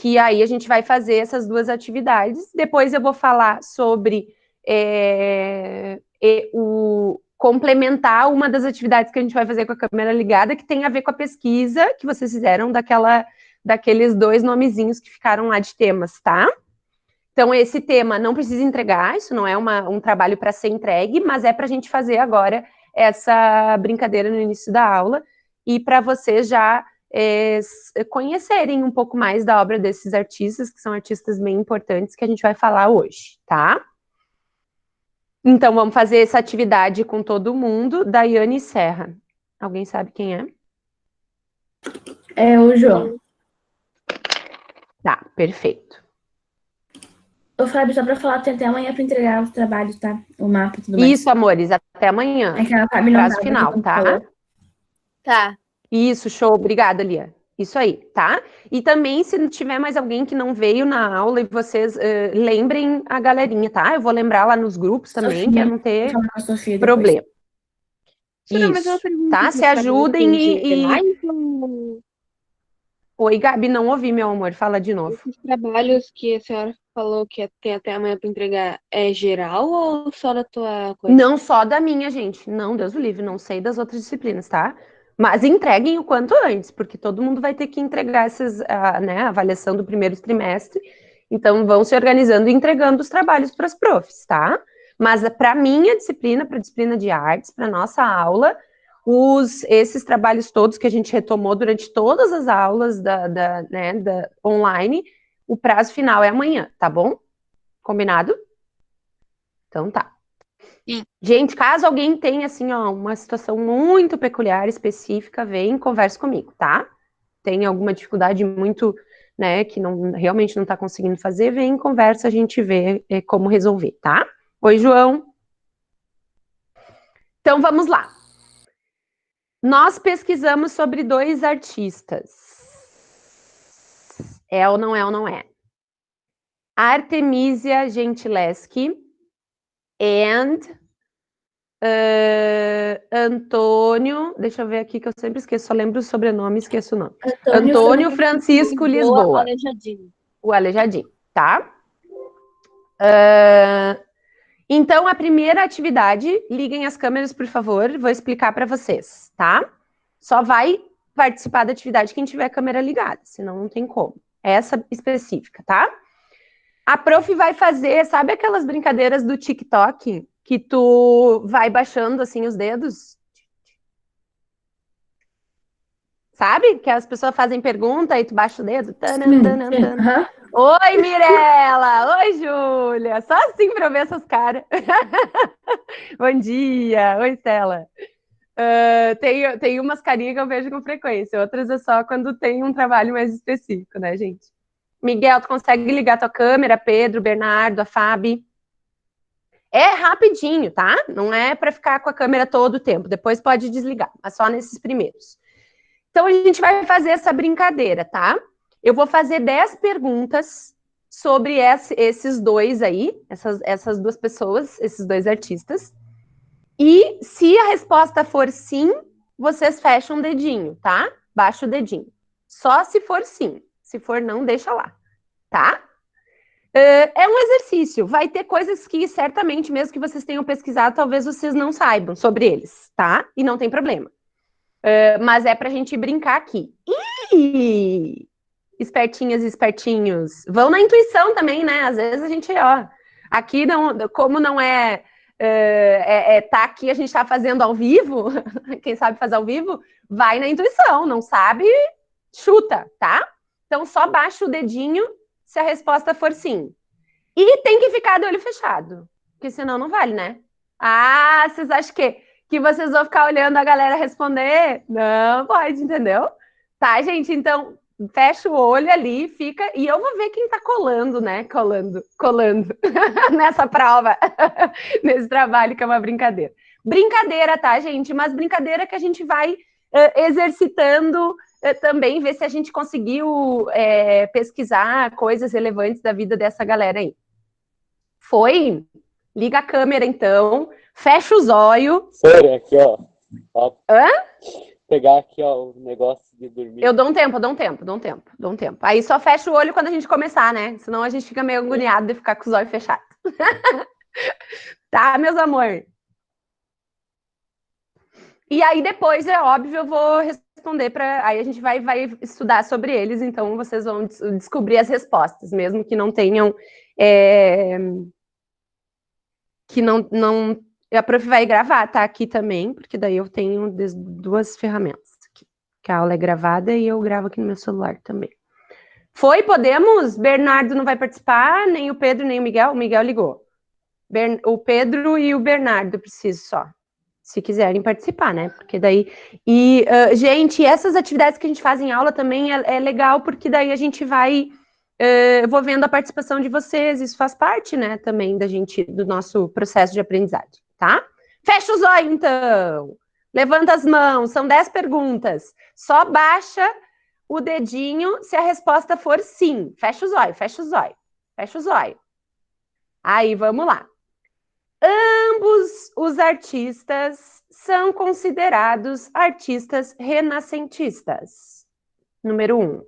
que aí a gente vai fazer essas duas atividades. Depois eu vou falar sobre complementar uma das atividades que a gente vai fazer com a câmera ligada, que tem a ver com a pesquisa que vocês fizeram daqueles 2 nomezinhos que ficaram lá de temas, tá? Então, esse tema não precisa entregar, isso não é um trabalho para ser entregue, mas é para a gente fazer agora essa brincadeira no início da aula e para vocês já conhecerem um pouco mais da obra desses artistas, que são artistas bem importantes que a gente vai falar hoje, tá? Então, vamos fazer essa atividade com todo mundo. Daiane Serra. Alguém sabe quem é? É o João. Tá, perfeito. Ô, Fábio, só pra falar, tem até amanhã pra entregar os trabalhos, tá? O mapa e tudo mais. Isso, amores, até amanhã. É que a Fábio não Prazo tava final, aqui, tá? falou. Tá. Isso, show. Obrigada, Lia. Isso aí, tá? E também, se tiver mais alguém que não veio na aula e vocês lembrem a galerinha, tá? Eu vou lembrar lá nos grupos também, Sofia, para não ter vou falar com a Sofia problema. Não, mas uma Isso, pergunta tá? dos Se ajudem trabalhos gerais, Oi, Gabi, não ouvi, meu amor. Fala de novo. esses trabalhos que a senhora falou que tem até amanhã para entregar, é geral ou só da tua coisa? Não só da minha, gente. Não, Deus o livre, não sei das outras disciplinas, tá? Mas entreguem o quanto antes, porque todo mundo vai ter que entregar a avaliação do primeiro trimestre. Então, vão se organizando e entregando os trabalhos para as profs, tá? Mas para minha disciplina, para a disciplina de artes, para nossa aula, esses trabalhos todos que a gente retomou durante todas as aulas online, o prazo final é amanhã, tá bom? Combinado? Então tá. Sim. Gente, caso alguém tenha, assim, ó, uma situação muito peculiar, específica, vem e converse comigo, tá? Tem alguma dificuldade muito, né, que realmente não tá conseguindo fazer, vem, conversa, a gente vê como resolver, tá? Oi, João. Então, vamos lá. Nós pesquisamos sobre 2 artistas. É ou não é ou não é? Artemisia Gentileschi and Antônio, deixa eu ver aqui que eu sempre esqueço, só lembro o sobrenome, esqueço o nome. Antônio Francisco Lisboa. Aleijadinho. O Aleijadinho, tá? Então, a primeira atividade, liguem as câmeras, por favor, vou explicar para vocês, tá? Só vai participar da atividade quem tiver a câmera ligada, senão não tem como. Essa específica, tá? A prof vai fazer, sabe aquelas brincadeiras do TikTok? Que tu vai baixando, assim, os dedos? Sabe? Que as pessoas fazem pergunta e tu baixa o dedo. Oi, Mirella! Oi, Júlia! Só assim pra eu ver essas caras. Bom dia! Oi, Stella! Tem umas carinhas que eu vejo com frequência, outras é só quando tem um trabalho mais específico, né, gente? Miguel, tu consegue ligar tua câmera? Pedro, Bernardo, a Fabi? É rapidinho, tá? Não é para ficar com a câmera todo o tempo. Depois pode desligar, mas só nesses primeiros. Então, a gente vai fazer essa brincadeira, tá? Eu vou fazer 10 perguntas sobre esses 2 aí, essas 2 pessoas, esses 2 artistas. E se a resposta for sim, vocês fecham o dedinho, tá? Baixa o dedinho. Só se for sim. Se for não, deixa lá, tá? É um exercício, vai ter coisas que certamente, mesmo que vocês tenham pesquisado, talvez vocês não saibam sobre eles, tá? E não tem problema. Mas é pra gente brincar aqui. Ih! Espertinhas e espertinhos, vão na intuição também, né? Às vezes a gente, ó, aqui não, como não tá aqui, a gente tá fazendo ao vivo, quem sabe fazer ao vivo, vai na intuição, não sabe, chuta, tá? Então só baixa o dedinho se a resposta for sim. E tem que ficar de olho fechado, porque senão não vale, né? Ah, vocês acham que vocês vão ficar olhando a galera responder? Não pode, entendeu? Tá, gente? Então, fecha o olho ali, fica... E eu vou ver quem tá colando, né? Colando nessa prova, nesse trabalho, que é uma brincadeira. Brincadeira, tá, gente? Mas brincadeira que a gente vai exercitando também, ver se a gente conseguiu pesquisar coisas relevantes da vida dessa galera aí. Foi? Liga a câmera, então. Fecha os olhos. Foi, aqui, ó. Hã? pegar aqui, ó, o negócio de dormir. Eu dou um tempo. Aí só fecha o olho quando a gente começar, né? Senão a gente fica meio agoniado de ficar com os olhos fechados. Tá, meus amores? E aí depois, é óbvio, eu vou responder para... Aí a gente vai estudar sobre eles, então vocês vão descobrir as respostas, mesmo que não tenham... Que não... A prof vai gravar, tá? Aqui também, porque daí eu tenho duas ferramentas. Que a aula é gravada e eu gravo aqui no meu celular também. Foi? Podemos? Bernardo não vai participar, nem o Pedro, nem o Miguel. O Miguel ligou. O Pedro e o Bernardo, preciso só. Se quiserem participar, né? Porque daí... E, gente, essas atividades que a gente faz em aula também é legal, porque daí a gente vai... eu vou vendo a participação de vocês, isso faz parte, né, também do nosso processo de aprendizagem, tá? Fecha os olhos, então! Levanta as mãos, são 10 perguntas. Só baixa o dedinho se a resposta for sim. Fecha os olhos, fecha os olhos, fecha os olhos. Aí, vamos lá. Ambos os artistas são considerados artistas renascentistas. Número 1.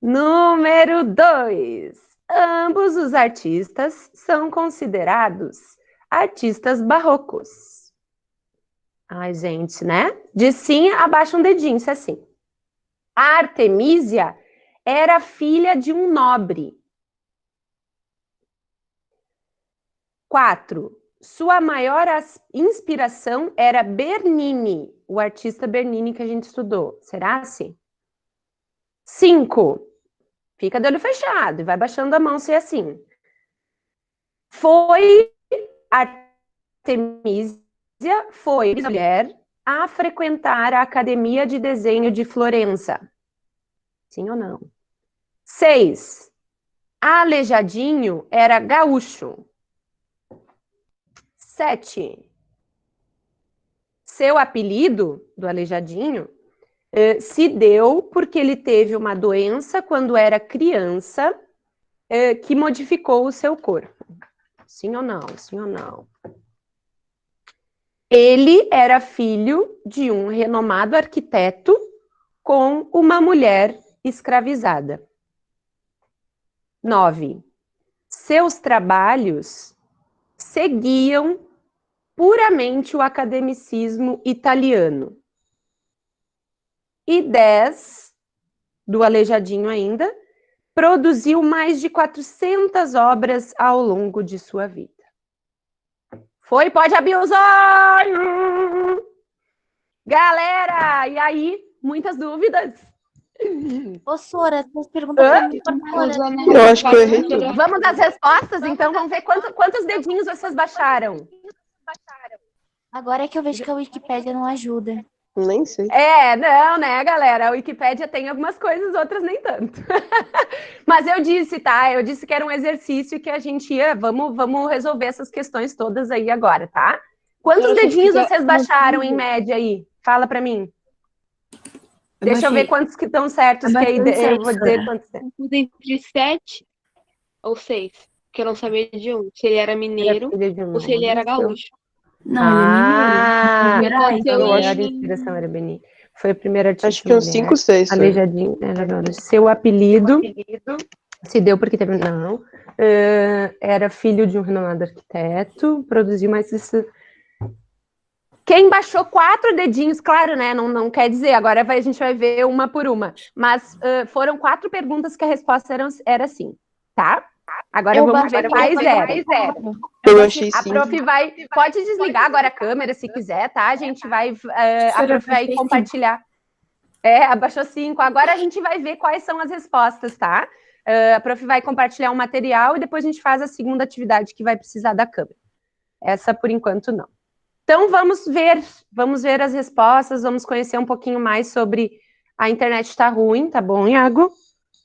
Número 2. Ambos os artistas são considerados artistas barrocos. Ai, gente, né? De sim, abaixa um dedinho, se é assim. A Artemísia era filha de um nobre. 4. Sua maior inspiração era Bernini, o artista Bernini que a gente estudou. Será assim? 5. Fica de olho fechado e vai baixando a mão se é assim. Foi Artemísia, foi mulher a frequentar a Academia de Desenho de Florença. Sim ou não? 6. Aleijadinho era gaúcho. 7. Seu apelido do Aleijadinho se deu porque ele teve uma doença quando era criança que modificou o seu corpo. Sim ou não? Sim ou não? Ele era filho de um renomado arquiteto com uma mulher escravizada. 9. Seus trabalhos seguiam puramente o academicismo italiano. E 10, do Aleijadinho ainda, produziu mais de 400 obras ao longo de sua vida. Foi? Pode abrir os olhos! Galera, e aí? Muitas dúvidas? Ô, Sora, essas perguntas... Eu acho que eu errei tudo. Vamos às respostas, então? Vamos ver quantos dedinhos vocês baixaram. Agora é que eu vejo que a Wikipédia não ajuda. Nem sei. Não, né, galera? A Wikipédia tem algumas coisas, outras nem tanto. Mas eu disse, tá? Eu disse que era um exercício que a gente ia... Vamos resolver essas questões todas aí agora, tá? Quantos dedinhos vocês baixaram em média aí? Fala pra mim. Deixa eu ver quantos que estão certos, que aí eu vou dizer quantos tem. Entre 7 ou 6, que eu não sabia de um. Se ele era mineiro ou se ele era gaúcho. Não, ele é mineiro. A maior inspiração era Beni. Foi a primeira artista. Acho que uns 5, 6. Aleijadinho. Seu apelido se deu porque teve... Não. Era filho de um renomado arquiteto. Produziu mais... Quem baixou 4 dedinhos, claro, né? Não quer dizer, agora a gente vai ver uma por uma. Mas foram 4 perguntas que a resposta era sim, tá? Agora vamos ver quais eram. Eu achei sim. A prof pode desligar agora a câmera se quiser, tá? A gente vai, a prof vai compartilhar. Abaixou 5. Agora a gente vai ver quais são as respostas, tá? A prof vai compartilhar um material e depois a gente faz a segunda atividade que vai precisar da câmera. Essa, por enquanto, não. Então, vamos ver as respostas, vamos conhecer um pouquinho mais sobre a internet está ruim, tá bom, Iago?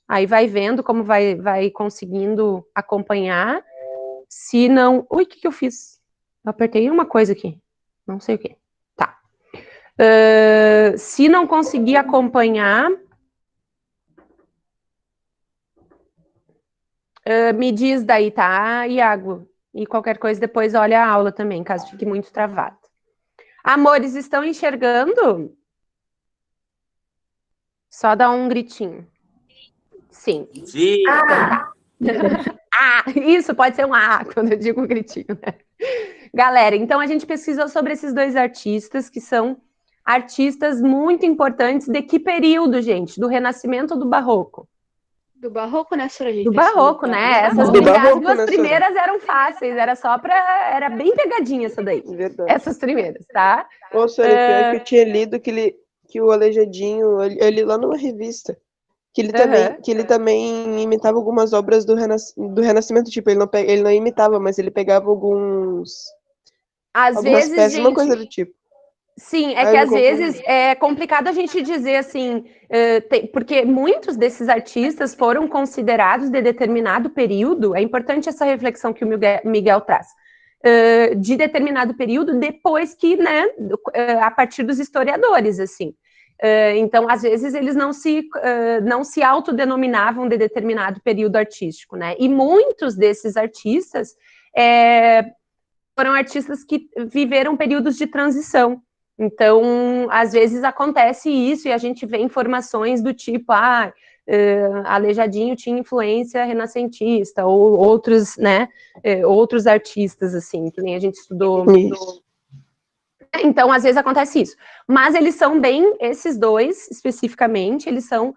Aí vai vendo como vai conseguindo acompanhar. Se não... Ui, o que eu fiz? Eu apertei uma coisa aqui. Não sei o quê. Tá. Se não conseguir acompanhar... me diz daí, tá, Iago? E qualquer coisa depois olha a aula também, caso fique muito travado. Amores, estão enxergando? Só dá um gritinho. Sim. Sim. Então tá. Isso pode ser um quando eu digo um gritinho, né? Galera, então a gente pesquisou sobre esses dois artistas, que são artistas muito importantes de que período, gente? Do Renascimento ou do Barroco? Do Barroco, né, Sora? Do Barroco, né? Essas as duas primeiras eram fáceis, era bem pegadinha essa daí. Verdade. Essas primeiras, tá? Ô, Sora, pior que eu tinha lido que o Aleijadinho, eu li lá numa revista, que ele também imitava algumas obras do Renascimento, tipo, ele não imitava, mas ele pegava algumas vezes, peças, gente, uma coisa do tipo. Sim, é que às vezes é complicado a gente dizer assim, porque muitos desses artistas foram considerados de determinado período, é importante essa reflexão que o Miguel traz, de determinado período depois que, né, a partir dos historiadores, assim. Então, às vezes, eles não se autodenominavam de determinado período artístico, né? E muitos desses artistas foram artistas que viveram períodos de transição. Então, às vezes acontece isso e a gente vê informações do tipo, Aleijadinho tinha influência renascentista, ou outros, né, outros artistas, assim, que nem a gente estudou. Então, às vezes acontece isso. Mas eles são esses dois, especificamente, eles são,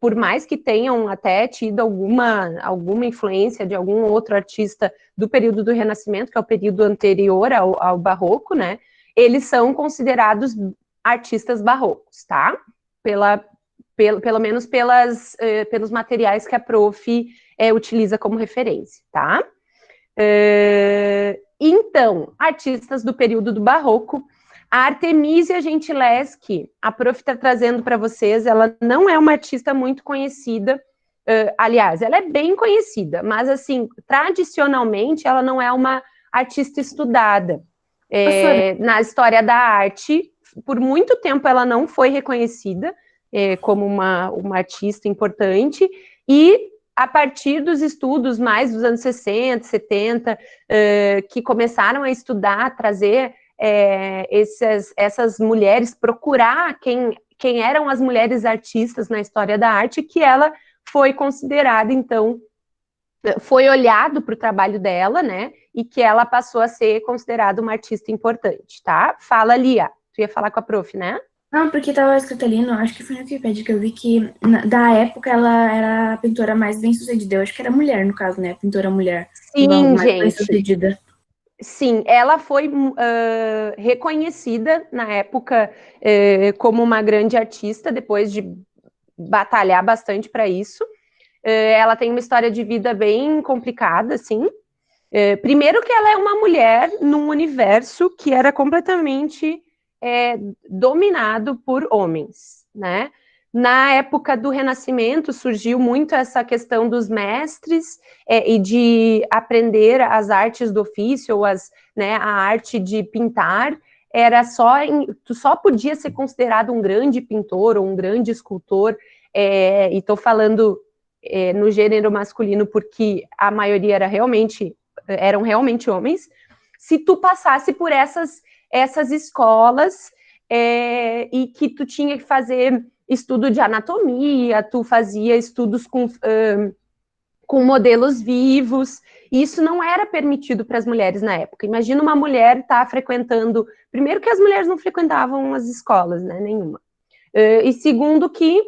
por mais que tenham até tido alguma influência de algum outro artista do período do Renascimento, que é o período anterior ao Barroco, né, eles são considerados artistas barrocos, tá? Pelo menos pelos materiais que a prof utiliza como referência, tá? Então, artistas do período do Barroco, a Artemisia Gentileschi, a prof está trazendo para vocês, ela não é uma artista muito conhecida, aliás, ela é bem conhecida, mas, assim, tradicionalmente, ela não é uma artista estudada. Na história da arte, por muito tempo ela não foi reconhecida como uma artista importante, e a partir dos estudos mais dos anos 60, 70, que começaram a estudar, trazer essas mulheres, procurar quem eram as mulheres artistas na história da arte, que ela foi considerada, então, foi olhado para o trabalho dela, né, e que ela passou a ser considerada uma artista importante, tá? Fala, Lia. Tu ia falar com a prof, né? Não, porque estava escrito ali, acho que foi na Wikipedia que eu vi que, da época, ela era a pintora mais bem-sucedida. Eu acho que era mulher, no caso, né? Pintora mulher. Sim, mais gente. bem-sucedida. Sim, ela foi reconhecida na época como uma grande artista, depois de batalhar bastante para isso. Ela tem uma história de vida bem complicada, assim. Primeiro que ela é uma mulher num universo que era completamente dominado por homens, né? Na época do Renascimento surgiu muito essa questão dos mestres e de aprender as artes do ofício, ou a arte de pintar. Tu só podia ser considerado um grande pintor ou um grande escultor, e estou falando no gênero masculino porque a maioria eram realmente homens, se tu passasse por essas escolas e que tu tinha que fazer estudo de anatomia, tu fazia estudos com modelos vivos, e isso não era permitido para as mulheres na época. Imagina uma mulher estar frequentando... Primeiro que as mulheres não frequentavam as escolas, né, nenhuma. E segundo que...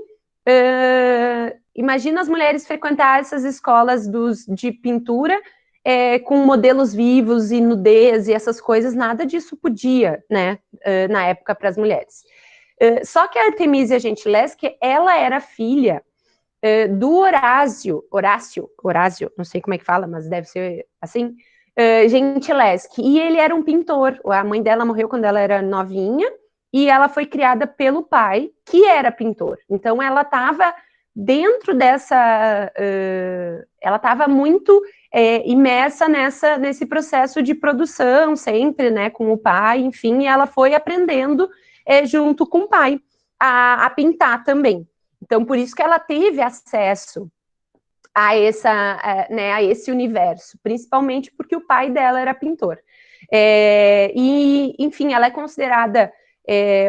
imagina as mulheres frequentar essas escolas de pintura com modelos vivos e nudez e essas coisas, nada disso podia, né, na época para as mulheres. Só que a Artemisia Gentileschi, ela era filha do Horácio, não sei como é que fala, mas deve ser assim, Gentileschi, e ele era um pintor. A mãe dela morreu quando ela era novinha, e ela foi criada pelo pai, que era pintor. Então, ela estava dentro dessa... ela estava muito imersa nesse processo de produção, sempre, né, com o pai, enfim, e ela foi aprendendo junto com o pai a pintar também. Então, por isso que ela teve acesso a esse universo, principalmente porque o pai dela era pintor. Enfim, ela é considerada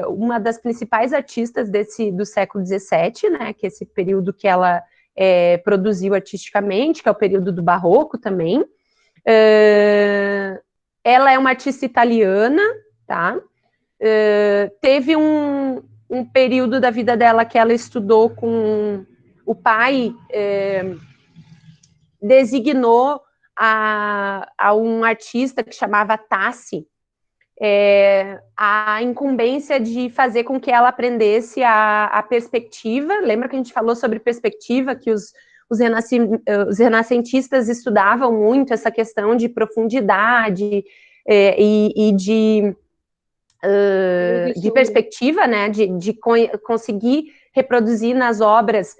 uma das principais artistas do século XVII, né, que é esse período que ela produziu artisticamente, que é o período do Barroco também. Ela é uma artista italiana, tá? Teve um período da vida dela que ela estudou com o pai, designou a um artista que chamava Tassi a incumbência de fazer com que ela aprendesse a perspectiva. Lembra que a gente falou sobre perspectiva, que os renascentistas estudavam muito essa questão de profundidade e de perspectiva, né, de conseguir reproduzir nas obras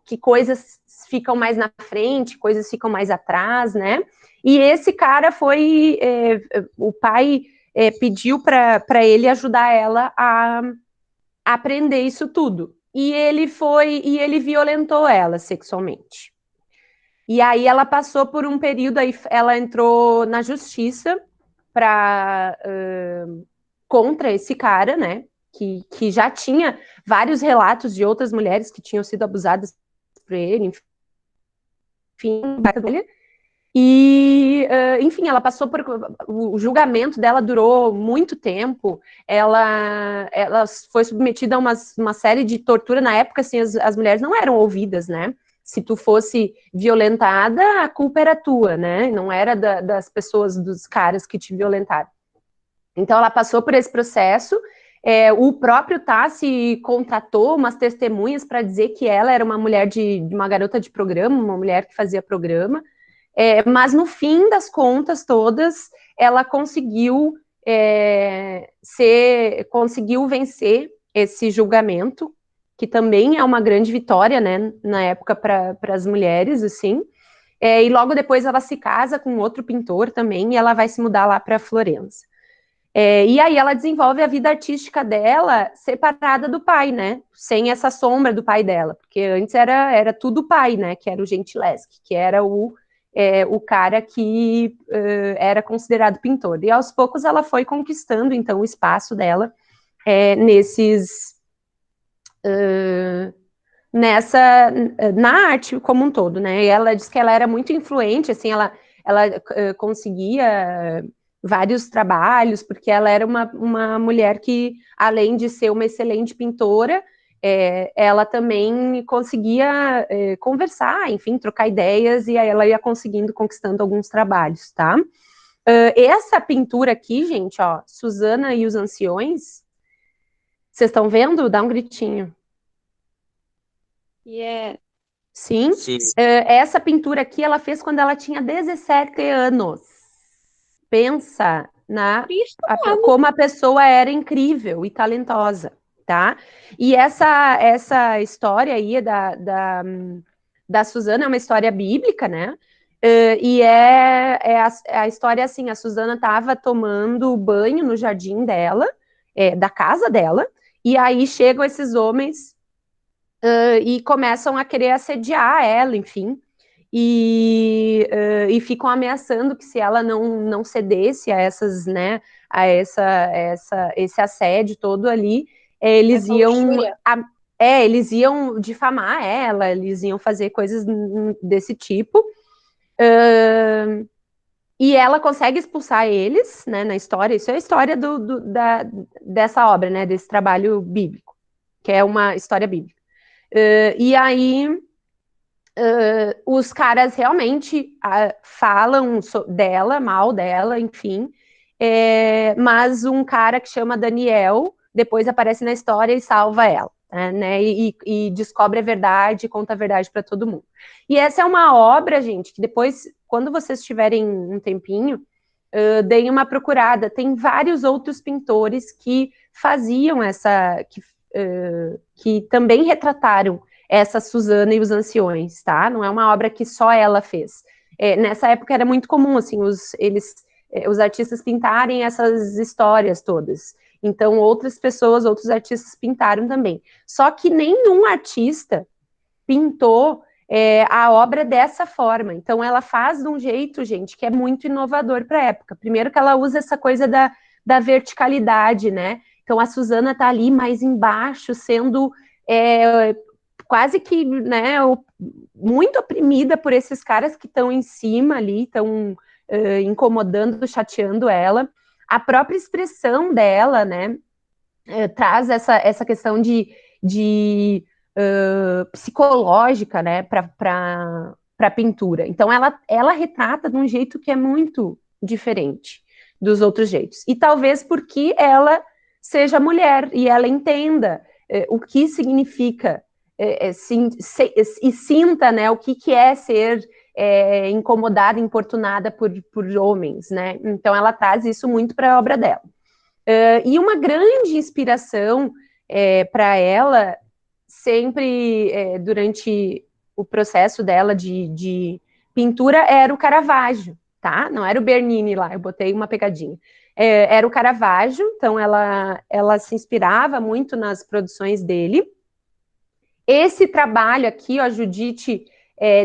que coisas ficam mais na frente, coisas ficam mais atrás, né? E esse cara foi, o pai pediu para ele ajudar ela a aprender isso tudo. E ele violentou ela sexualmente. E aí ela passou por um período, aí ela entrou na justiça contra esse cara, né? Que já tinha vários relatos de outras mulheres que tinham sido abusadas por ele, enfim, e, enfim, ela passou por... O julgamento dela durou muito tempo, ela foi submetida a uma série de tortura. Na época, assim, as mulheres não eram ouvidas, né? Se tu fosse violentada, a culpa era tua, né? Não era das pessoas, dos caras que te violentaram. Então, ela passou por esse processo. O próprio Tassi contratou umas testemunhas para dizer que ela era uma mulher uma garota de programa, uma mulher que fazia programa. Mas no fim das contas todas, ela conseguiu vencer esse julgamento, que também é uma grande vitória, né, na época para as mulheres, assim. E logo depois ela se casa com outro pintor também, e ela vai se mudar lá para Florença. E aí ela desenvolve a vida artística dela separada do pai, né? Sem essa sombra do pai dela, porque antes era tudo o pai, né? Que era o Gentileschi, que era o cara que era considerado pintor. E aos poucos ela foi conquistando, então, o espaço dela na arte como um todo, né? E ela diz que ela era muito influente, assim, ela conseguia vários trabalhos, porque ela era uma mulher que, além de ser uma excelente pintora, ela também conseguia conversar, enfim, trocar ideias, e aí ela ia conquistando alguns trabalhos, tá? Essa pintura aqui, gente, ó, Susana e os Anciões, vocês estão vendo? Dá um gritinho. Yeah. Sim? Essa pintura aqui, ela fez quando ela tinha 17 anos. Pensa como a pessoa era incrível e talentosa, tá? E essa história aí da Susana é uma história bíblica, né? E a história assim, a Susana estava tomando banho no jardim dela, da casa dela, e aí chegam esses homens e começam a querer assediar ela, enfim, e ficam ameaçando que se ela não cedesse a essas, né, esse assédio todo ali, eles iam difamar ela, eles iam fazer coisas desse tipo. E ela consegue expulsar eles, né, na história. Isso é a história dessa obra, né, desse trabalho bíblico, que é uma história bíblica. E aí os caras realmente falam mal dela, enfim, mas um cara que chama Daniel depois aparece na história e salva ela, né, e descobre a verdade, conta a verdade para todo mundo. E essa é uma obra, gente, que depois, quando vocês tiverem um tempinho, deem uma procurada. Tem vários outros pintores que faziam que também retrataram essa Susana e os Anciões, tá? Não é uma obra que só ela fez. Nessa época era muito comum, assim, os artistas pintarem essas histórias todas. Então, outras pessoas, outros artistas pintaram também. Só que nenhum artista pintou a obra dessa forma. Então, ela faz de um jeito, gente, que é muito inovador para a época. Primeiro que ela usa essa coisa da verticalidade, né? Então, a Susana está ali mais embaixo, sendo quase que, né, muito oprimida por esses caras que estão em cima ali, estão incomodando, chateando ela. A própria expressão dela, né, traz essa questão de psicológica, né, para a pintura. Então, ela retrata de um jeito que é muito diferente dos outros jeitos. E talvez porque ela seja mulher e ela entenda o que significa e sinta, né, o que é ser incomodada, importunada por homens, né? Então, ela traz isso muito para a obra dela. E uma grande inspiração para ela, sempre durante o processo dela de pintura, era o Caravaggio, tá? Não era o Bernini lá, eu botei uma pegadinha. Era o Caravaggio, então ela se inspirava muito nas produções dele. Esse trabalho aqui, ó, Judite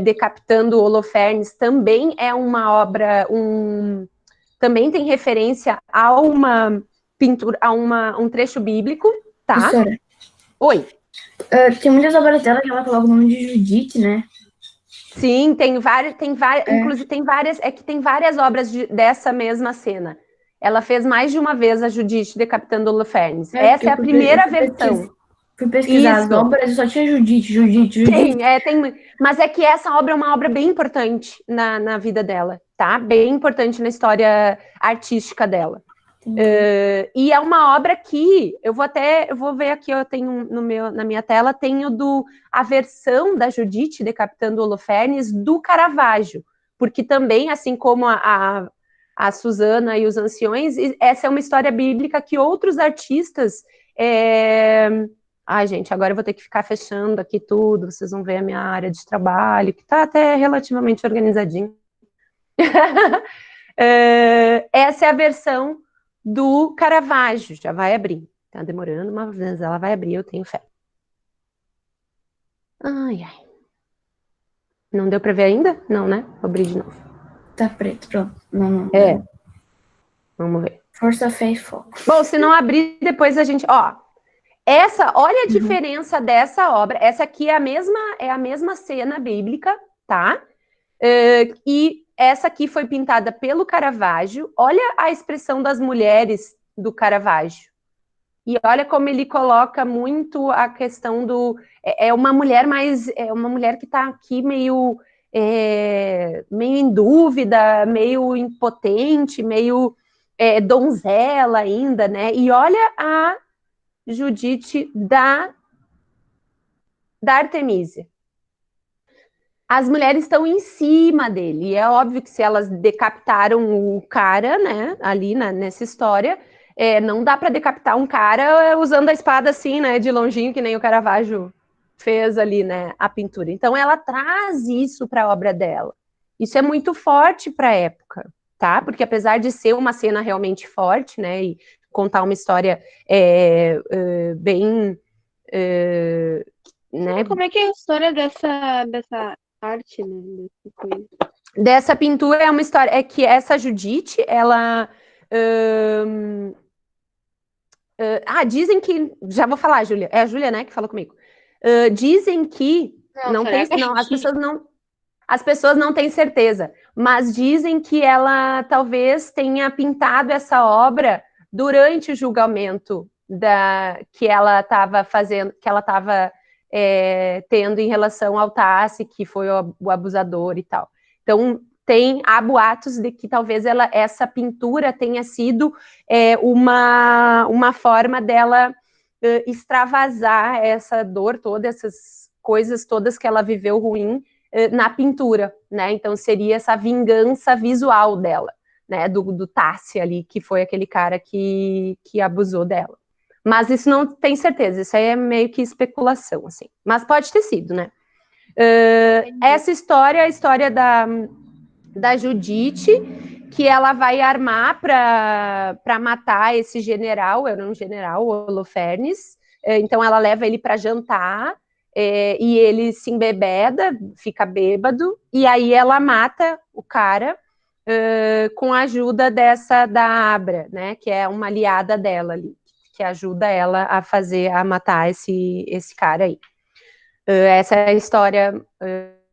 decapitando Holofernes, também é uma obra, também tem referência a uma pintura, a um trecho bíblico, tá? Professora. Oi. Tem muitas obras dela que ela coloca o nome de Judite, né? Sim, tem várias, inclusive tem várias obras dessa mesma cena. Ela fez mais de uma vez a Judite decapitando Holofernes. Essa é a primeira versão. Fui pesquisar as obras e só tinha Judite. Sim, mas é que essa obra é uma obra bem importante na vida dela, tá? Bem importante na história artística dela. E é uma obra que eu vou ver aqui, eu tenho na minha tela, tenho a versão da Judite decapitando Holofernes do Caravaggio, porque também, assim como a Susana e os Anciões, essa é uma história bíblica que outros artistas Ai, gente, agora eu vou ter que ficar fechando aqui tudo, vocês vão ver a minha área de trabalho, que está até relativamente organizadinho. Essa é a versão do Caravaggio, já vai abrir. Tá demorando, mas ela vai abrir, eu tenho fé. Ai, ai. Não deu para ver ainda? Não, né? Vou abrir de novo. Tá preto, pronto. Não. Vamos ver. Força, fé e foco. Bom, se não abrir, depois a gente... olha a diferença dessa obra. Essa aqui é a mesma cena bíblica, tá? E essa aqui foi pintada pelo Caravaggio. Olha a expressão das mulheres do Caravaggio. E olha como ele coloca muito a questão uma mulher uma mulher que está aqui meio em dúvida, meio impotente, meio donzela ainda, né? E olha a Judite da Artemísia. As mulheres estão em cima dele, e é óbvio que se elas decapitaram o cara, né, ali nessa história, não dá para decapitar um cara usando a espada assim, né, de longinho, que nem o Caravaggio fez ali, né, a pintura. Então ela traz isso para a obra dela. Isso é muito forte para a época, tá? Porque apesar de ser uma cena realmente forte, né, e contar uma história bem... né? Como é que é a história dessa arte, né? Dessa pintura é uma história... É que essa Judite, ela... dizem que... Já vou falar, Júlia. É a Júlia, né, que falou comigo. Dizem que... As pessoas não têm certeza, mas dizem que ela talvez tenha pintado essa obra durante o julgamento que ela estava fazendo, que ela estava tendo em relação ao Tassi, que foi o abusador e tal. Então, há boatos de que talvez essa pintura tenha sido uma forma dela extravasar essa dor toda, essas coisas todas que ela viveu ruim na pintura, né? Então, seria essa vingança visual dela, né, do Tassi ali, que foi aquele cara que abusou dela. Mas isso não tem certeza, isso aí é meio que especulação, assim. Mas pode ter sido, né? Essa história é a história da Judite, que ela vai armar para matar esse general, era um general, Holofernes. Então ela leva ele para jantar, e ele se embebeda, fica bêbado, e aí ela mata o cara com a ajuda da Abra, né, que é uma aliada dela ali, que ajuda ela a matar esse cara aí. Essa é a história,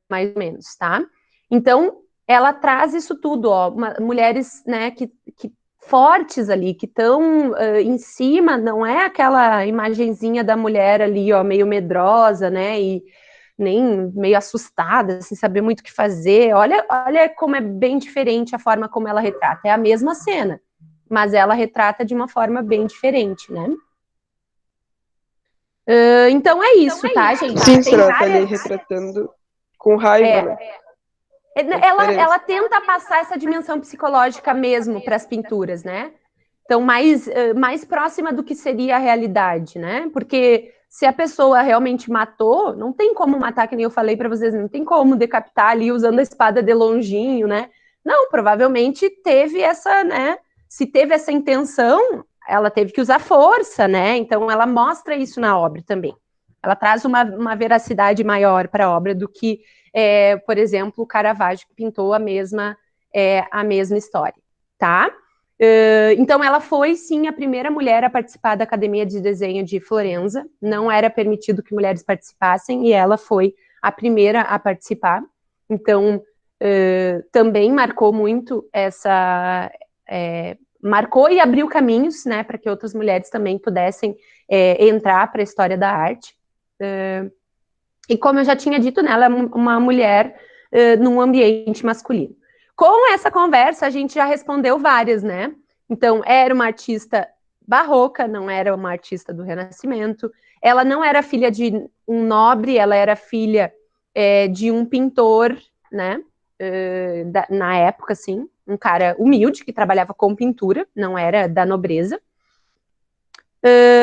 mais ou menos, tá? Então, ela traz isso tudo, ó, mulheres, né, que fortes ali, que estão em cima, não é aquela imagenzinha da mulher ali, ó, meio medrosa, né, e nem meio assustada, sem saber muito o que fazer. Olha como é bem diferente a forma como ela retrata. É a mesma cena, mas ela retrata de uma forma bem diferente, né? Então é isso, tá, gente? Sim, ela tá ali retratando com raiva, né? Ela tenta passar essa dimensão psicológica mesmo para as pinturas, né? Então, mais próxima do que seria a realidade, né? Porque se a pessoa realmente matou, não tem como matar, que nem eu falei para vocês, não tem como decapitar ali usando a espada de longinho, né? Não, provavelmente teve essa, né? Se teve essa intenção, ela teve que usar força, né? Então, ela mostra isso na obra também. Ela traz uma veracidade maior para a obra do que, por exemplo, o Caravaggio, que pintou a mesma história, tá? Então, ela foi, sim, a primeira mulher a participar da Academia de Desenho de Florença. Não era permitido que mulheres participassem, e ela foi a primeira a participar. Então, também marcou muito marcou e abriu caminhos, né, para que outras mulheres também pudessem entrar para a história da arte. E como eu já tinha dito, né, ela é uma mulher num ambiente masculino. Com essa conversa, a gente já respondeu várias, né? Então, era uma artista barroca, não era uma artista do Renascimento. Ela não era filha de um nobre, ela era filha de um pintor, né? Na época, assim, um cara humilde que trabalhava com pintura, não era da nobreza.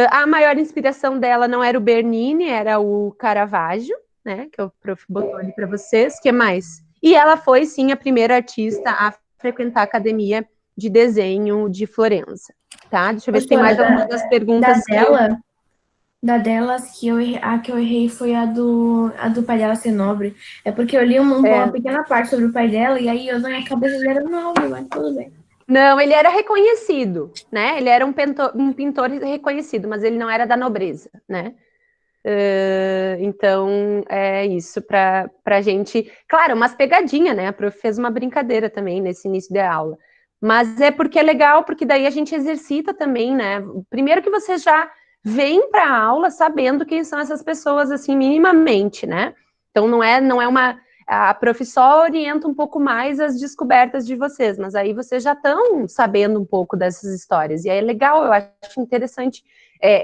A maior inspiração dela não era o Bernini, era o Caravaggio, né? Que o prof botou ali para vocês. O que mais? E ela foi, sim, a primeira artista a frequentar a Academia de Desenho de Florença, tá? Deixa eu ver se tem mais algumas das perguntas delas que a que eu errei foi a do pai dela ser nobre. É porque eu li uma pequena parte sobre o pai dela e aí na minha cabeça ele era nobre, mas tudo bem. Não, ele era reconhecido, né? Ele era um pintor reconhecido, mas ele não era da nobreza, né? Então, é isso para a gente... Claro, umas pegadinhas, né? A prof fez uma brincadeira também nesse início da aula. Mas é porque é legal, porque daí a gente exercita também, né? Primeiro que você já vem para a aula sabendo quem são essas pessoas, assim, minimamente, né? Então, não é uma... A prof só orienta um pouco mais as descobertas de vocês, mas aí vocês já estão sabendo um pouco dessas histórias. E aí é legal, eu acho interessante.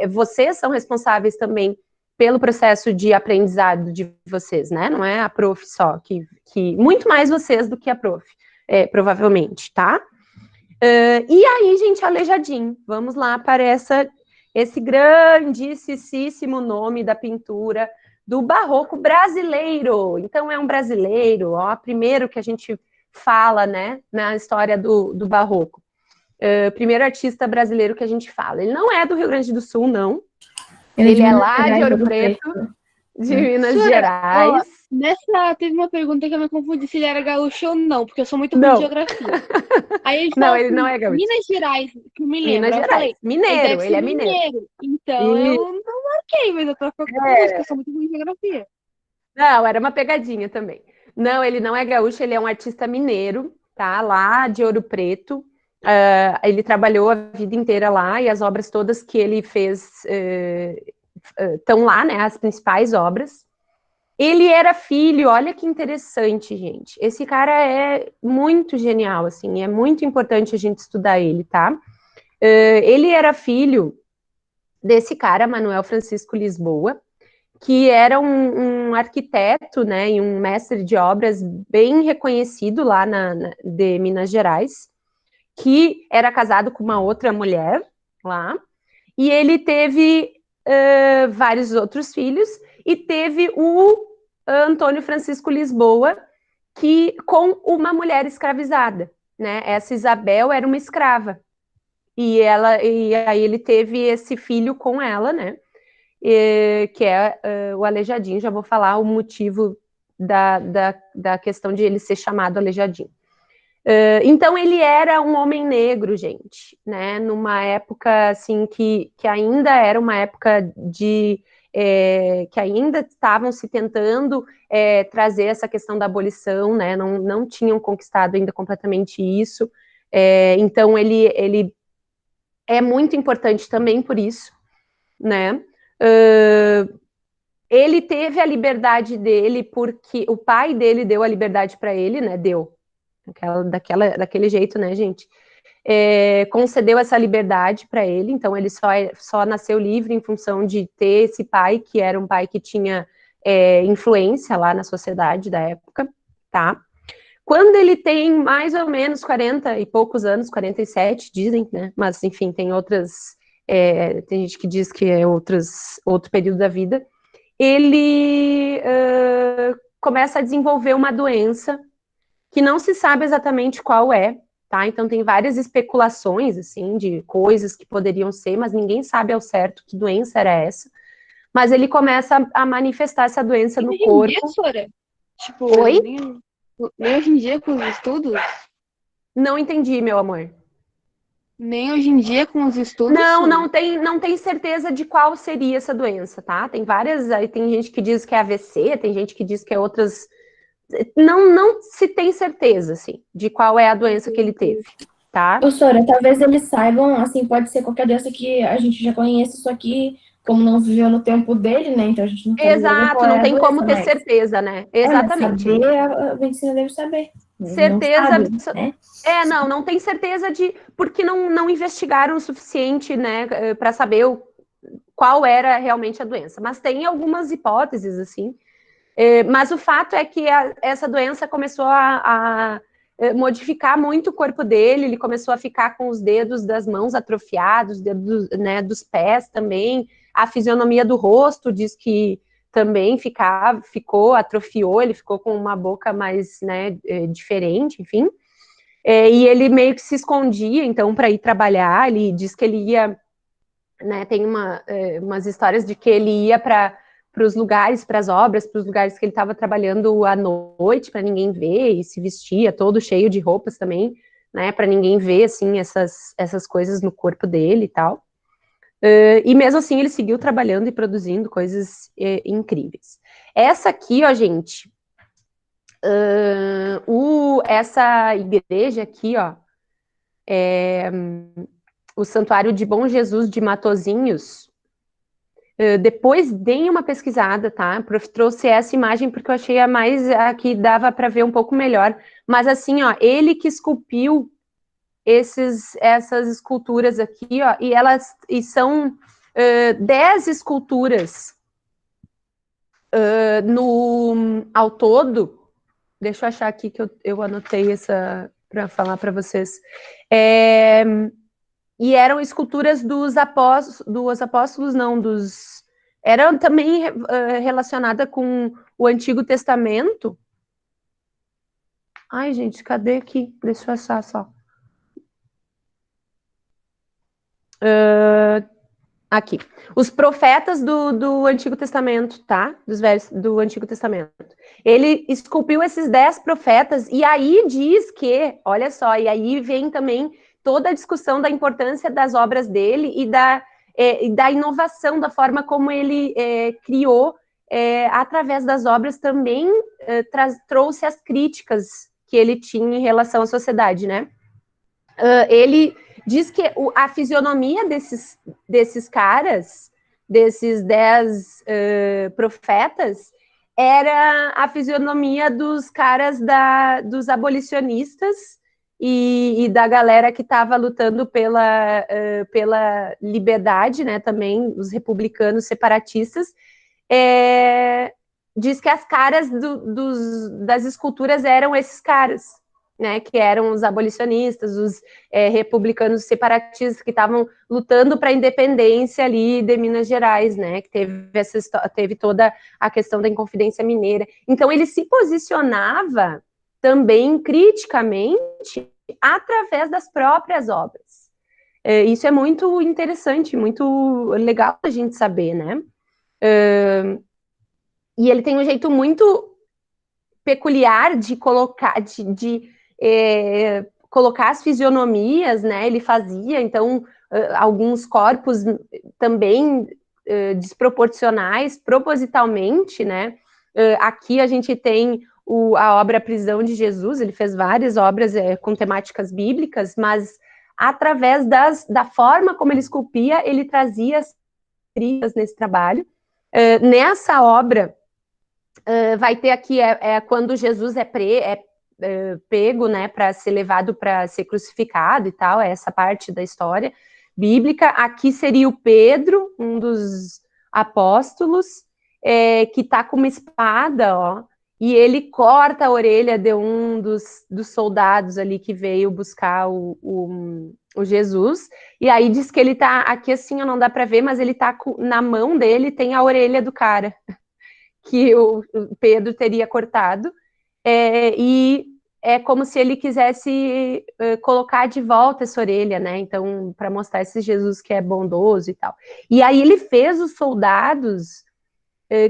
Vocês são responsáveis também pelo processo de aprendizado de vocês, né? Não é a prof só, que muito mais vocês do que a prof, provavelmente, tá? E aí, gente, Aleijadinho, vamos lá para esse grandíssimo nome da pintura do barroco brasileiro. Então, é um brasileiro, ó, primeiro que a gente fala, né, na história do barroco. Primeiro artista brasileiro que a gente fala. Ele não é do Rio Grande do Sul, não. Ele é lá de Ouro Preto, de Minas Gerais. Teve uma pergunta que eu me confundi se ele era gaúcho ou não, porque eu sou muito ruim de geografia. Aí ele falou ele não é gaúcho. Minas Gerais, que eu me lembro. Minas Gerais. Falei, mineiro, ele é mineiro. Então eu não marquei, mas eu tô ficando porque eu sou muito ruim de geografia. Não, era uma pegadinha também. Não, ele não é gaúcho, ele é um artista mineiro, tá? Lá de Ouro Preto. Ele trabalhou a vida inteira lá e as obras todas que ele fez estão lá, né? As principais obras. Ele era filho, olha que interessante, gente. Esse cara é muito genial, assim, é muito importante a gente estudar ele, tá? Ele era filho desse cara, Manuel Francisco Lisboa, que era um arquiteto, né, e um mestre de obras bem reconhecido lá de Minas Gerais, que era casado com uma outra mulher lá, e ele teve vários outros filhos, e teve o Antônio Francisco Lisboa, com uma mulher escravizada, né? Essa Isabel era uma escrava, e aí ele teve esse filho com ela, né? que é o Aleijadinho. Já vou falar o motivo da questão de ele ser chamado Aleijadinho. Então, ele era um homem negro, gente, né? Numa época, assim, que ainda era uma época que ainda estavam se tentando trazer essa questão da abolição, né? Não tinham conquistado ainda completamente isso. Então, ele é muito importante também por isso, né? Ele teve a liberdade dele porque o pai dele deu a liberdade para ele, né? Deu. Daquele jeito, né, gente? Concedeu essa liberdade para ele, então ele só nasceu livre em função de ter esse pai, que era um pai que tinha influência lá na sociedade da época, tá? Quando ele tem mais ou menos 40 e poucos anos, 47, dizem, né? Mas, enfim, tem outras... tem gente que diz que é outro período da vida. Ele começa a desenvolver uma doença que não se sabe exatamente qual é, tá? Então tem várias especulações, assim, de coisas que poderiam ser, mas ninguém sabe ao certo que doença era essa. Mas ele começa a manifestar essa doença no corpo. Dia, Sora? Tipo, Oi? Nem hoje em dia com os estudos? Não entendi, meu amor. Nem hoje em dia com os estudos? Não tem certeza de qual seria essa doença, tá? Tem várias, aí tem gente que diz que é AVC, tem gente que diz que é outras... Não se tem certeza, assim, de qual é a doença que ele teve, tá? Ô, Sora, talvez eles saibam, assim, pode ser qualquer doença que a gente já conhece, só que como não viveu no tempo dele, né, então a gente não sabe Exato, não tem como ter certeza, né? Exatamente. Saber, a medicina deve saber. Certeza, não sabe, né? não tem certeza porque não investigaram o suficiente, né, para saber qual era realmente a doença, mas tem algumas hipóteses, assim, mas o fato é que essa doença começou a modificar muito o corpo dele, ele começou a ficar com os dedos das mãos atrofiados, dedos, né, dos pés também, a fisionomia do rosto diz que também atrofiou, ele ficou com uma boca mais, né, diferente, enfim, e ele meio que se escondia, então, para ir trabalhar, ele diz que ele ia, né, tem umas histórias de que ele ia para os lugares, para as obras, para os lugares que ele estava trabalhando à noite, para ninguém ver, e se vestia todo cheio de roupas também, né, para ninguém ver, assim, essas coisas no corpo dele e tal. E mesmo assim ele seguiu trabalhando e produzindo coisas incríveis. Essa aqui, ó, gente, essa igreja aqui, ó, o Santuário de Bom Jesus de Matozinhos. Depois deem uma pesquisada, tá? Trouxe essa imagem porque eu achei a que dava para ver um pouco melhor. Mas assim, ó, ele que esculpiu essas esculturas aqui, ó, e são 10 esculturas ao todo. Deixa eu achar aqui que eu anotei essa para falar para vocês. E eram esculturas dos apóstolos, não, eram também relacionada com o Antigo Testamento. Ai, gente, cadê aqui? Deixa eu achar só. Aqui. Os profetas do Antigo Testamento, tá? Do Antigo Testamento. Ele esculpiu esses 10 profetas, e aí diz que, olha só, e aí vem também toda a discussão da importância das obras dele e da inovação, da forma como ele criou, através das obras também trouxe as críticas que ele tinha em relação à sociedade, né? Ele diz que a fisionomia desses caras, desses 10 profetas, era a fisionomia dos caras dos abolicionistas e da galera que estava lutando pela liberdade, né, também os republicanos separatistas. Diz que as caras das esculturas eram esses caras, né, que eram os abolicionistas, os republicanos separatistas que estavam lutando para a independência ali de Minas Gerais, né, que teve toda a questão da Inconfidência Mineira. Então ele se posicionava também criticamente através das próprias obras. Isso é muito interessante, muito legal a gente saber, né? E ele tem um jeito muito peculiar de colocar, colocar as fisionomias, né? Ele fazia, então, alguns corpos também desproporcionais, propositalmente, né? Aqui a gente tem a obra Prisão de Jesus, ele fez várias obras com temáticas bíblicas, mas através da forma como ele esculpia, ele trazia as crias nesse trabalho. Nessa obra, vai ter aqui, quando Jesus é pego, né, para ser levado para ser crucificado e tal, essa parte da história bíblica. Aqui seria o Pedro, um dos apóstolos, que está com uma espada, ó, e ele corta a orelha de um dos soldados ali que veio buscar o Jesus, e aí diz que ele tá, aqui assim não dá para ver, mas ele tá na mão dele, tem a orelha do cara, que o Pedro teria cortado, e é como se ele quisesse colocar de volta essa orelha, né? Então, para mostrar esse Jesus que é bondoso e tal. E aí ele fez os soldados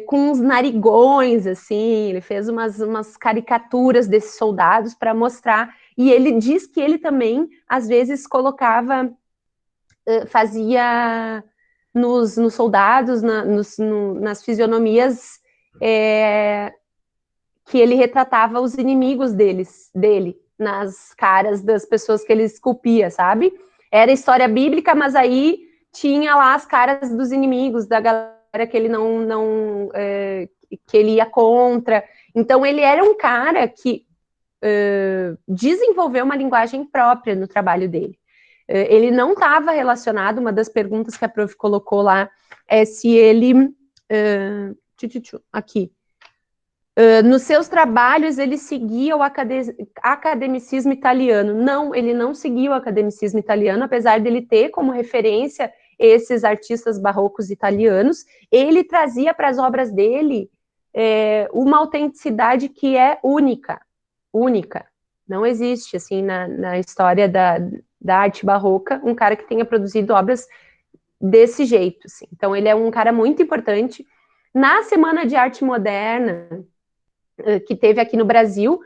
com uns narigões, assim, ele fez umas caricaturas desses soldados para mostrar. E ele diz que ele também, às vezes, colocava, fazia nos soldados, nas fisionomias, que ele retratava os inimigos dele, nas caras das pessoas que ele esculpia, sabe? Era história bíblica, mas aí tinha lá as caras dos inimigos, da galera que ele que ele ia contra. Então ele era um cara que desenvolveu uma linguagem própria no trabalho dele. Ele não estava relacionado, uma das perguntas que a prof colocou lá é se ele... aqui. Nos seus trabalhos, ele seguia o academicismo italiano. Não, ele não seguia o academicismo italiano, apesar dele ter como referência esses artistas barrocos italianos. Ele trazia para as obras dele uma autenticidade que é única. Não existe, assim, na história da arte barroca, um cara que tenha produzido obras desse jeito, assim. Então, ele é um cara muito importante. Na Semana de Arte Moderna, que teve aqui no Brasil,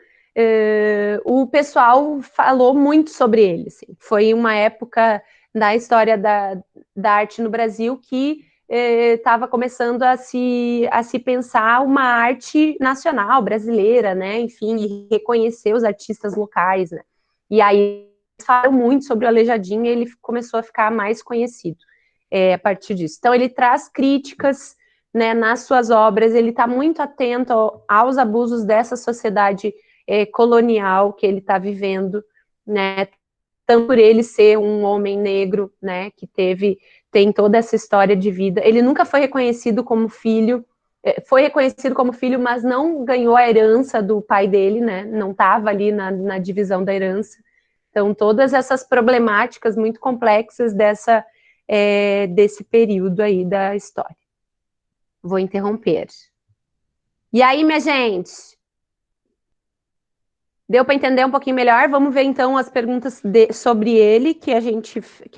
o pessoal falou muito sobre ele. Assim. Foi uma época da história da arte no Brasil que estava começando a se pensar uma arte nacional, brasileira, né? Enfim, e reconhecer os artistas locais, né? E aí falaram muito sobre o Aleijadinho e ele começou a ficar mais conhecido a partir disso. Então, ele traz críticas, né, nas suas obras, ele está muito atento aos abusos dessa sociedade colonial que ele está vivendo, né, tanto por ele ser um homem negro, né, que tem toda essa história de vida. Ele nunca foi reconhecido como filho, foi reconhecido como filho, mas não ganhou a herança do pai dele, né, não estava ali na divisão da herança. Então, todas essas problemáticas muito complexas desse período aí da história. Vou interromper. E aí, minha gente? Deu para entender um pouquinho melhor? Vamos ver, então, as perguntas sobre ele que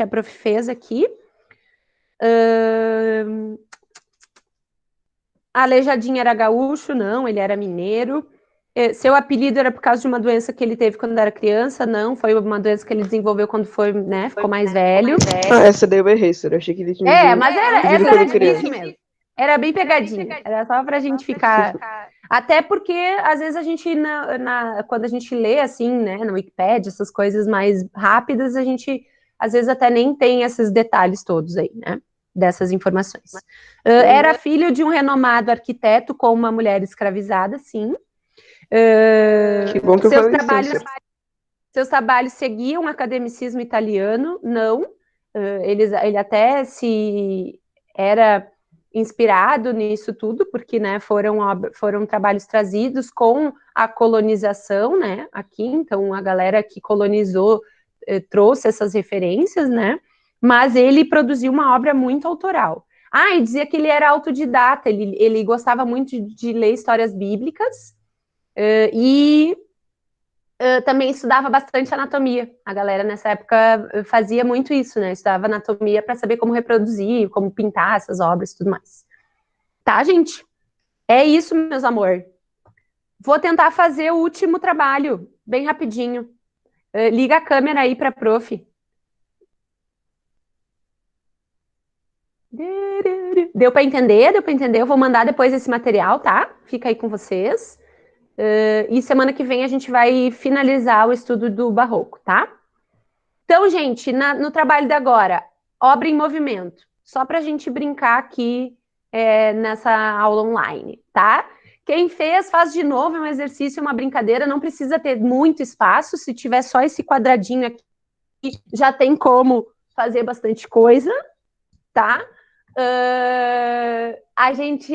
a prof fez aqui. Aleijadinho era gaúcho? Não, ele era mineiro. Seu apelido era por causa de uma doença que ele teve quando era criança? Não, foi uma doença que ele desenvolveu quando ficou mais velho. Essa daí eu errei, senhor. Eu achei que ele tinha mas essa era difícil mesmo. Era bem pegadinha, era só pra gente ficar... Até porque, às vezes, a gente, quando a gente lê, assim, né, na Wikipédia, essas coisas mais rápidas, a gente, às vezes, até nem tem esses detalhes todos aí, né, dessas informações. Era filho de um renomado arquiteto com uma mulher escravizada, sim. Que bom que eu falei seus trabalhos seguiam o academicismo italiano? Não. Ele até era inspirado nisso tudo, porque, né, foram trabalhos trazidos com a colonização, né, aqui, então a galera que colonizou trouxe essas referências, né, mas ele produziu uma obra muito autoral. E dizia que ele era autodidata, ele gostava muito de ler histórias bíblicas, e também estudava bastante anatomia. A galera nessa época fazia muito isso, né? Estudava anatomia para saber como reproduzir, como pintar essas obras e tudo mais. Tá, gente? É isso, meus amor. Vou tentar fazer o último trabalho, bem rapidinho. Liga a câmera aí para a prof. Deu para entender? Deu para entender? Eu vou mandar depois esse material, tá? Fica aí com vocês. E semana que vem a gente vai finalizar o estudo do barroco, tá? Então, gente, no trabalho de agora, obra em movimento. Só para a gente brincar aqui nessa aula online, tá? Quem fez, faz de novo, é um exercício, uma brincadeira, não precisa ter muito espaço, se tiver só esse quadradinho aqui, já tem como fazer bastante coisa, tá?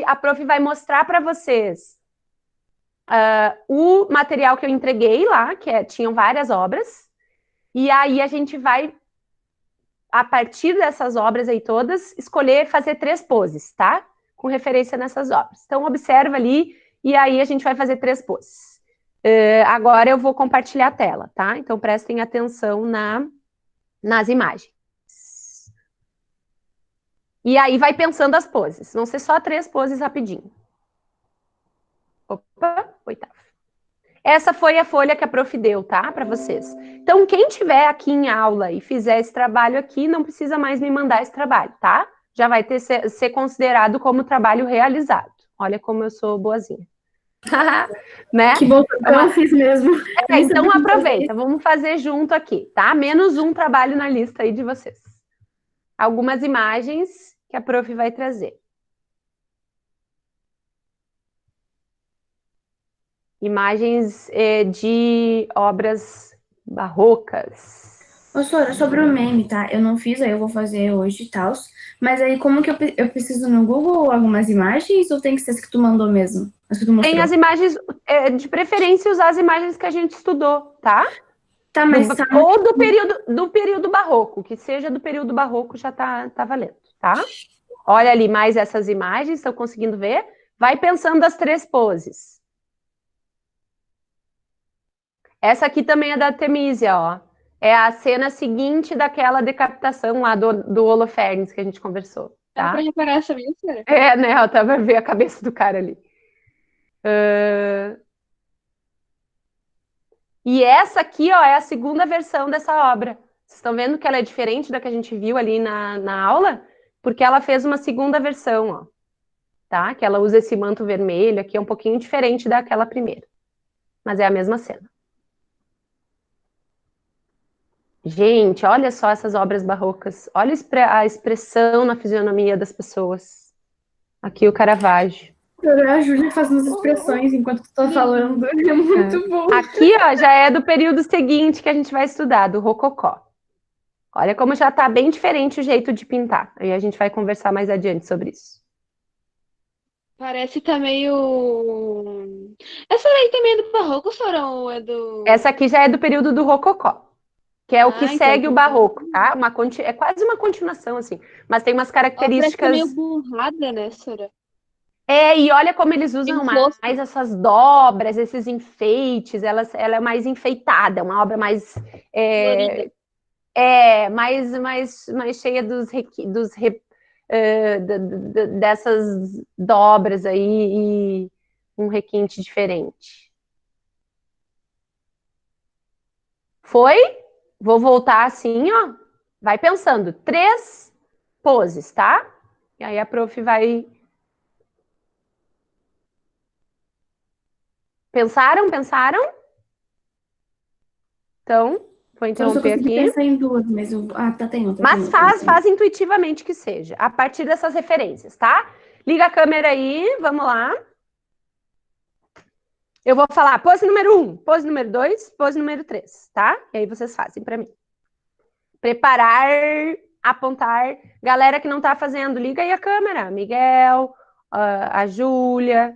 A prof vai mostrar para vocês o material que eu entreguei lá, tinham várias obras, e aí a gente vai, a partir dessas obras aí todas, escolher fazer 3 poses, tá? Com referência nessas obras. Então, observa ali, e aí a gente vai fazer 3 poses. Agora eu vou compartilhar a tela, tá? Então, prestem atenção nas imagens. E aí vai pensando as poses. Vão ser só 3 poses rapidinho. Opa, oitava. Essa foi a folha que a prof deu, tá? Para vocês. Então, quem tiver aqui em aula e fizer esse trabalho aqui, não precisa mais me mandar esse trabalho, tá? Já vai ser considerado como trabalho realizado. Olha como eu sou boazinha. Né? Que bom, eu fiz mesmo. Então aproveita, vamos fazer junto aqui, tá? Menos um trabalho na lista aí de vocês. Algumas imagens que a prof vai trazer. Imagens de obras barrocas. Ô, Sora, sobre o meme, tá? Eu não fiz, aí eu vou fazer hoje e tal. Mas aí, como que eu preciso no Google algumas imagens ou tem que ser as que tu mandou mesmo? As que tu mostrou? Tem as imagens, de preferência, usar as imagens que a gente estudou, tá? Tá, mas ou do período barroco, que seja do período barroco já tá valendo, tá? Olha ali mais essas imagens, estão conseguindo ver? Vai pensando as 3 poses. Essa aqui também é da Artemisia, ó. É a cena seguinte daquela decapitação lá do Holofernes que a gente conversou, tá? Dá pra reparar essa minha, senhora? Né? Eu tava vendo a cabeça do cara ali. E essa aqui, ó, é a segunda versão dessa obra. Vocês estão vendo que ela é diferente da que a gente viu ali na aula? Porque ela fez uma segunda versão, ó. Tá? Que ela usa esse manto vermelho aqui, é um pouquinho diferente daquela primeira. Mas é a mesma cena. Gente, olha só essas obras barrocas. Olha a expressão na fisionomia das pessoas. Aqui o Caravaggio. A Júlia faz umas expressões enquanto tu tá falando. É muito bom. Aqui, ó, já é do período seguinte que a gente vai estudar, do Rococó. Olha como já tá bem diferente o jeito de pintar. Aí a gente vai conversar mais adiante sobre isso. Parece que tá meio... Essa daí também é do barroco, Sora, ou é do... Essa aqui já é do período do Rococó, que é o que então segue o barroco, tá? É quase uma continuação, assim. Mas tem umas características... Ela parece meio burrada, né, Sora? E olha como eles usam mais essas dobras, esses enfeites. Ela é mais enfeitada, é uma obra mais... mais cheia dessas dobras aí e um requinte diferente. Foi? Vou voltar assim, ó. Vai pensando. 3 poses, tá? E aí a prof vai... Pensaram? Então, vou interromper aqui. Eu pensar em 2, mas tem outra. Mas faz intuitivamente que seja, a partir dessas referências, tá? Liga a câmera aí, vamos lá. Eu vou falar pose número 1, pose número 2, pose número 3, tá? E aí vocês fazem para mim. Preparar, apontar. Galera que não tá fazendo, liga aí a câmera. Miguel, a Júlia,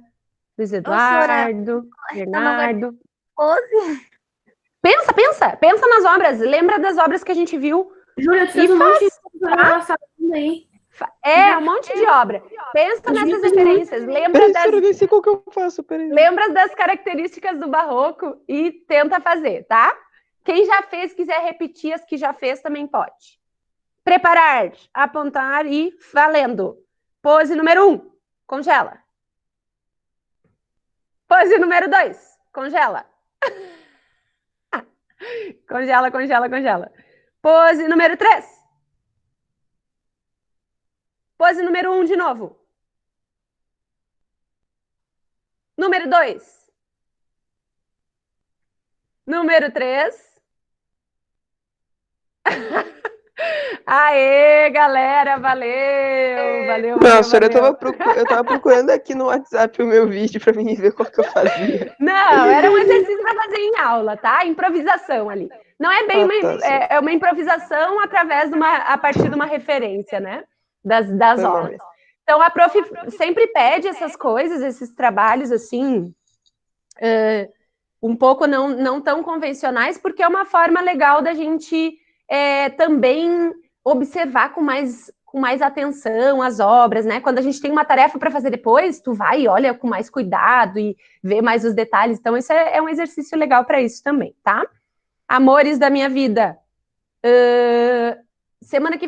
Luiz Eduardo, Bernardo. Pose. Pensa nas obras. Lembra das obras que a gente viu. Júlia, tu fez um monte de aí. Um monte de obra. Pensa nessas referências. Lembra das características do barroco e tenta fazer, tá? Quem já fez, quiser repetir as que já fez, também pode. Preparar, apontar e valendo. Pose número 1. Congela. Pose número 2. Congela. Congela, congela, congela. Pose número 3. Pose número 1 de novo. Número 2. Número 3. Aê, galera, valeu, valeu, Não, valeu, senhora, valeu. eu tava procurando aqui no WhatsApp o meu vídeo pra mim ver qual que eu fazia. Não, era um exercício para fazer em aula, tá? Improvisação ali. Não é bem Tá, uma improvisação a partir de uma referência, né? Das Foi mal. obras. Então, a prof sempre pede essas coisas, esses trabalhos, assim, um pouco não tão convencionais, porque é uma forma legal da gente também observar com mais atenção as obras, né? Quando a gente tem uma tarefa para fazer depois, tu vai e olha com mais cuidado e vê mais os detalhes. Então, isso é um exercício legal para isso também, tá? Amores da minha vida. Semana que vem